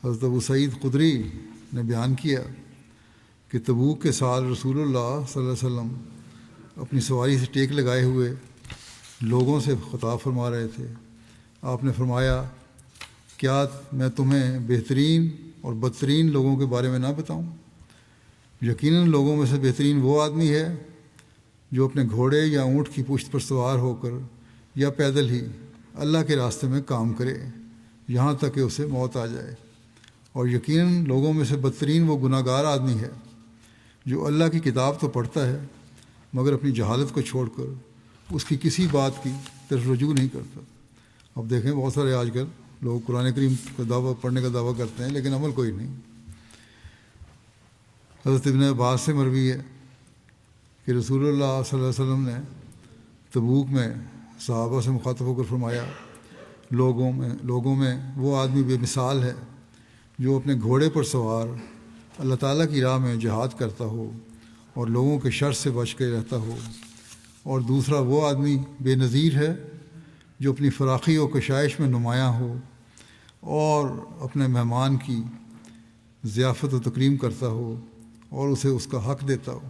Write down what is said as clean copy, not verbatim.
حضرت ابو سعید خدری نے بیان کیا کہ تبوک کے سال رسول اللہ صلی اللہ علیہ وسلم اپنی سواری سے ٹیک لگائے ہوئے لوگوں سے خطاب فرما رہے تھے۔ آپ نے فرمایا، کیا میں تمہیں بہترین اور بدترین لوگوں کے بارے میں نہ بتاؤں؟ یقیناً لوگوں میں سے بہترین وہ آدمی ہے جو اپنے گھوڑے یا اونٹ کی پشت پر سوار ہو کر یا پیدل ہی اللہ کے راستے میں کام کرے یہاں تک کہ اسے موت آ جائے، اور یقیناً لوگوں میں سے بدترین وہ گناہ گار آدمی ہے جو اللہ کی کتاب تو پڑھتا ہے مگر اپنی جہالت کو چھوڑ کر اس کی کسی بات کی طرف رجوع نہیں کرتا۔ اب دیکھیں بہت سارے آج کل لوگ قرآن کریم کا دعویٰ پڑھنے کا دعویٰ کرتے ہیں لیکن عمل کوئی نہیں۔ حضرت ابن عباس سے مروی ہے کہ رسول اللہ صلی اللہ علیہ وسلم نے تبوک میں صحابہ سے مخاطب ہو کر فرمایا، لوگوں میں وہ آدمی بے مثال ہے جو اپنے گھوڑے پر سوار اللہ تعالیٰ کی راہ میں جہاد کرتا ہو اور لوگوں کے شر سے بچ کے رہتا ہو، اور دوسرا وہ آدمی بے نظیر ہے جو اپنی فراخی و کشائش میں نمایاں ہو اور اپنے مہمان کی ضیافت و تکریم کرتا ہو اور اسے اس کا حق دیتا ہو۔